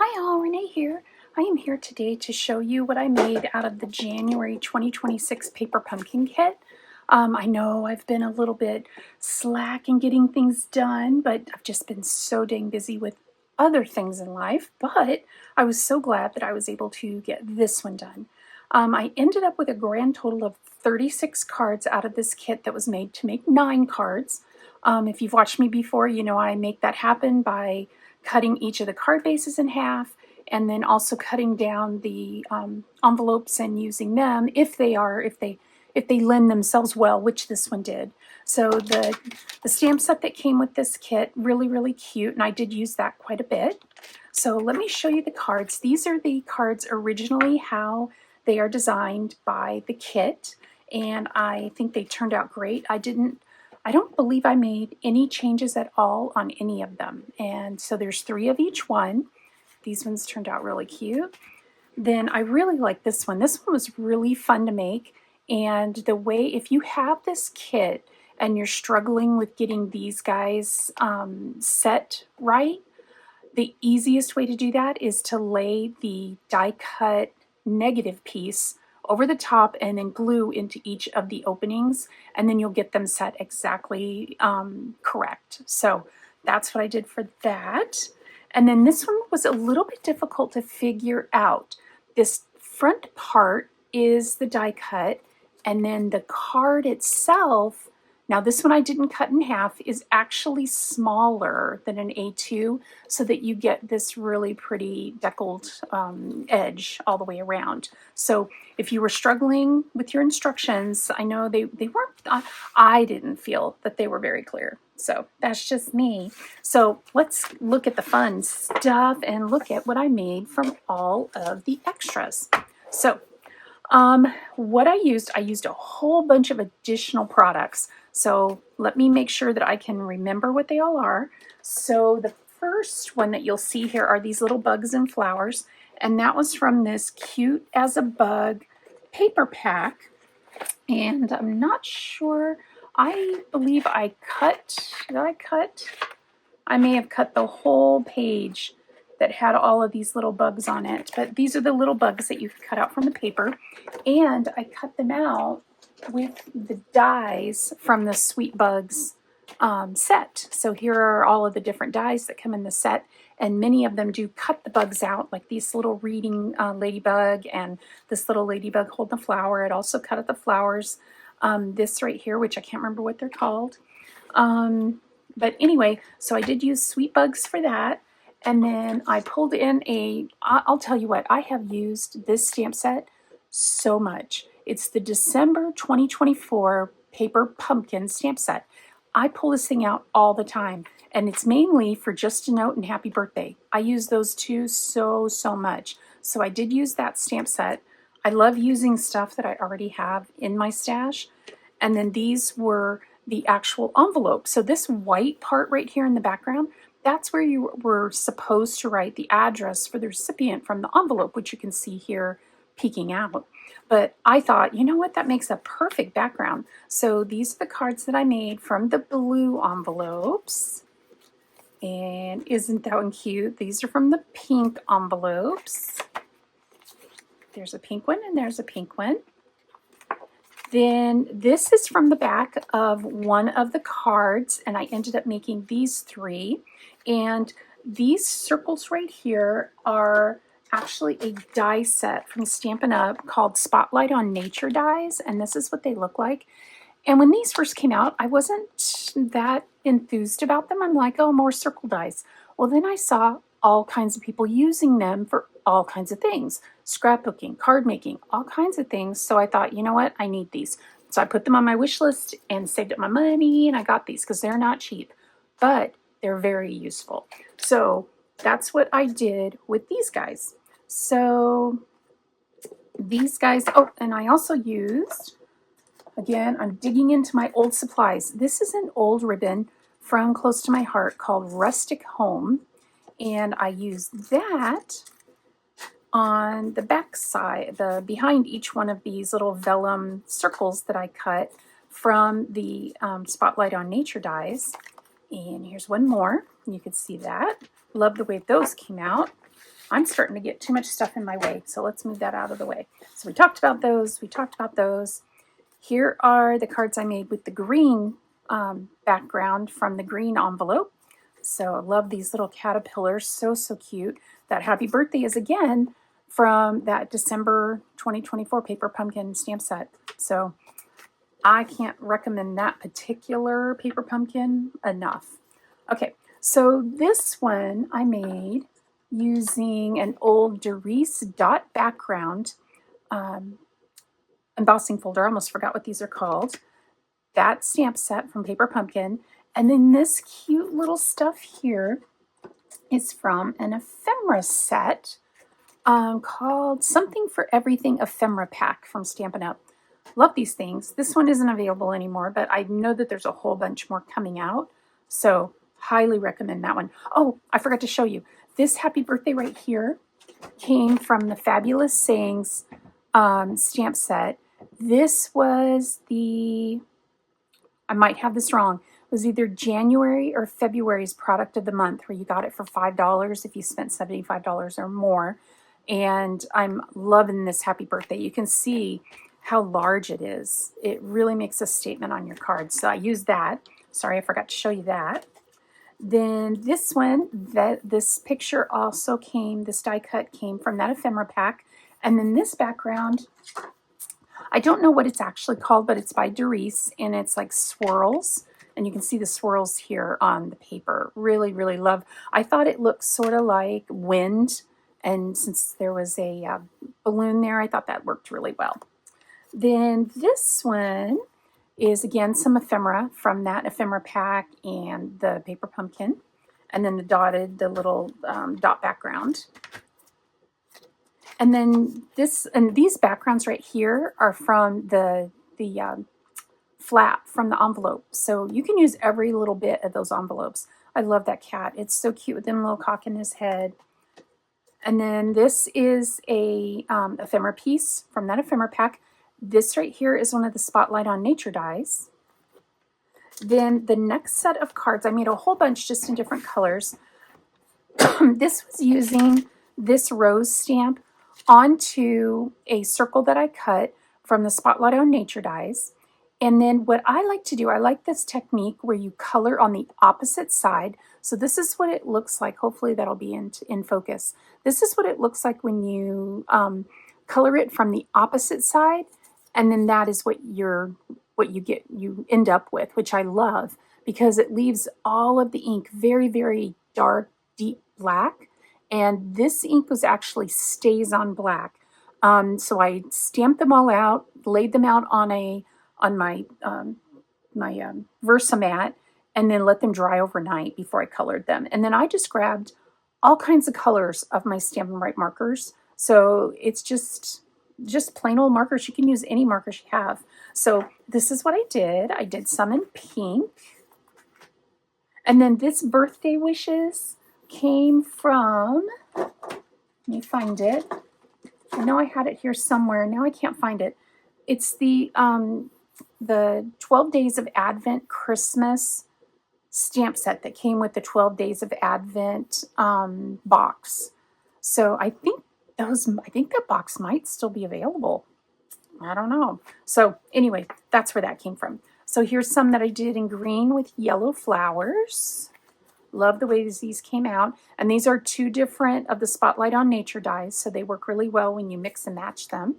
Hi all, Renee here. I am here today to show you what I made out of the January 2026 paper pumpkin kit. I know I've been a little bit slack in getting things done, but I've just been so dang busy with other things in life, but I was so glad that I was able to get this one done. I ended up with a grand total of 36 cards out of this kit that was made to make 9 cards. If you've watched me before, you know I make that happen by cutting each of the card bases in half, and then also cutting down the envelopes and using them if they lend themselves well, which this one did. So the stamp set that came with this kit, really cute, and I did use that quite a bit. So let me show you the cards. These are the cards originally how they are designed by the kit, and I think they turned out great. I don't believe I made any changes at all on any of them. And so there's 3 of each one. These ones turned out really cute. Then I really like this one. This one was really fun to make. And the way, if you have this kit and you're struggling with getting these guys set right, the easiest way to do that is to lay the die cut negative piece over the top and then glue into each of the openings, and then you'll get them set exactly correct. So that's what I did for that. And then this one was a little bit difficult to figure out. This front part is the die cut, and then the card itself, now this one I didn't cut in half, is actually smaller than an A2, so that you get this really pretty deckled edge all the way around. So if you were struggling with your instructions, I know they weren't, I didn't feel that they were very clear. So that's just me. So let's look at the fun stuff and look at what I made from all of the extras. So what I used a whole bunch of additional products. So let me make sure that I can remember what they all are. So the first one that you'll see here are these little bugs and flowers, and that was from this Cute as a Bug paper pack. And I'm not sure, I believe I cut, I may have cut the whole page that had all of these little bugs on it, but these are the little bugs that you can cut out from the paper, and I cut them out with the dies from the Sweet Bugs set. So here are all of the different dies that come in the set, and many of them do cut the bugs out, like this little reading ladybug and this little ladybug holding the flower. It also cut out the flowers. This right here, which I can't remember what they're called. But anyway, so I did use Sweet Bugs for that. And then I pulled in I'll tell you what, I have used this stamp set so much. It's the December 2024 paper pumpkin stamp set. I pull this thing out all the time, and it's mainly for Just a Note and Happy Birthday. I use those two so much. So I did use that stamp set. I love using stuff that I already have in my stash. And then these were the actual envelope. So this white part right here in the background, that's where you were supposed to write the address for the recipient from the envelope, which you can see here peeking out. But I thought, you know what, that makes a perfect background. So these are the cards that I made from the blue envelopes. And isn't that one cute? These are from the pink envelopes. There's a pink one and there's a pink one. Then this is from the back of one of the cards, and I ended up making these 3. And these circles right here are actually a die set from Stampin' Up called Spotlight on Nature dies, and this is what they look like. And when these first came out, I wasn't that enthused about them. I'm like, oh, more circle dies. Well, then I saw all kinds of people using them for all kinds of things. Scrapbooking, card making, all kinds of things. So I thought, you know what, I need these. So I put them on my wish list and saved up my money, and I got these because they're not cheap, but they're very useful. So that's what I did with these guys. So these guys, oh, and I also used, again, I'm digging into my old supplies. This is an old ribbon from Close to My Heart called Rustic Home, and I used that on the back side, behind each one of these little vellum circles that I cut from the Spotlight on Nature dies. And here's one more. You can see that. Love the way those came out. I'm starting to get too much stuff in my way, so let's move that out of the way. So we talked about those. We talked about those. Here are the cards I made with the green background from the green envelope. So I love these little caterpillars. So, so cute. That happy birthday is again from that December 2024 paper pumpkin stamp set. So I can't recommend that particular paper pumpkin enough. Okay, so this one I made using an old Doris dot background embossing folder. I almost forgot what these are called. That stamp set from Paper Pumpkin. And then this cute little stuff here is from an ephemera set called Something for Everything Ephemera Pack from Stampin' Up. Love these things. This one isn't available anymore, but I know that there's a whole bunch more coming out. So highly recommend that one. Oh, I forgot to show you. This happy birthday right here came from the Fabulous Sayings stamp set. This was the, I might have this wrong, it was either January or February's product of the month, where you got it for $5 if you spent $75 or more. And I'm loving this happy birthday. You can see how large it is. It really makes a statement on your card. So I used that. Sorry, I forgot to show you that. Then this one, this picture also came, this die cut came from that ephemera pack. And then this background, I don't know what it's actually called, but it's by Doris, and it's like swirls. And you can see the swirls here on the paper. Really, really love. I thought it looked sort of like wind. And since there was a balloon there, I thought that worked really well. Then this one is, again, some ephemera from that ephemera pack and the paper pumpkin. And then the little dot background. And then these backgrounds right here are from the flap from the envelope. So you can use every little bit of those envelopes. I love that cat. It's so cute with them little cock in his head. And then this is a ephemera piece from that ephemera pack. This right here is one of the Spotlight on Nature dies. Then the next set of cards, I made a whole bunch just in different colors. This was using this rose stamp onto a circle that I cut from the Spotlight on Nature dies. And then what I like to do, I like this technique where you color on the opposite side. So this is what it looks like. Hopefully that'll be in focus. This is what it looks like when you color it from the opposite side. And then that is what you end up with, which I love, because it leaves all of the ink very, very dark, deep black. And this ink actually stays on black. So I stamped them all out, laid them out on my Versamat, and then let them dry overnight before I colored them. And then I just grabbed all kinds of colors of my Stampin' Up markers. So it's just plain old markers. You can use any markers you have. So this is what I did. I did some in pink. And then this birthday wishes came from, let me find it. I know I had it here somewhere. Now I can't find it. It's the 12 Days of Advent Christmas stamp set that came with the 12 Days of Advent box. So I think that box might still be available. I don't know. So anyway, that's where that came from. So here's some that I did in green with yellow flowers. Love the way these came out. And these are two different of the Spotlight on Nature dies, so they work really well when you mix and match them.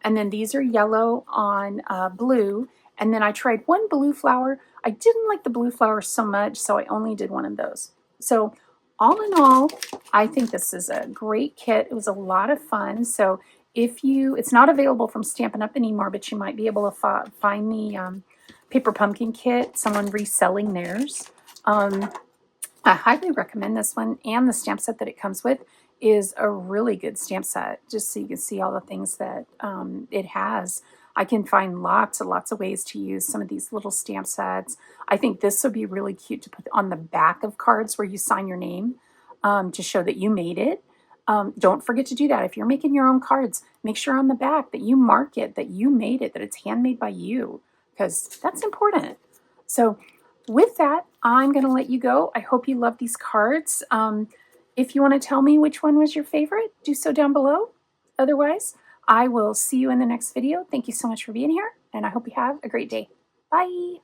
And then these are yellow on blue. And then I tried one blue flower. I didn't like the blue flower so much, so I only did one of those. So all in all, I think this is a great kit. It was a lot of fun. So it's not available from Stampin' Up anymore, but you might be able to find the Paper Pumpkin kit, someone reselling theirs. I highly recommend this one, and the stamp set that it comes with is a really good stamp set, just so you can see all the things that it has. I can find lots and lots of ways to use some of these little stamp sets. I think this would be really cute to put on the back of cards where you sign your name to show that you made it. Don't forget to do that. If you're making your own cards, make sure on the back that you mark it, that you made it, that it's handmade by you, because that's important. So with that, I'm going to let you go. I hope you love these cards. If you want to tell me which one was your favorite, do so down below. Otherwise, I will see you in the next video. Thank you so much for being here, and I hope you have a great day. Bye.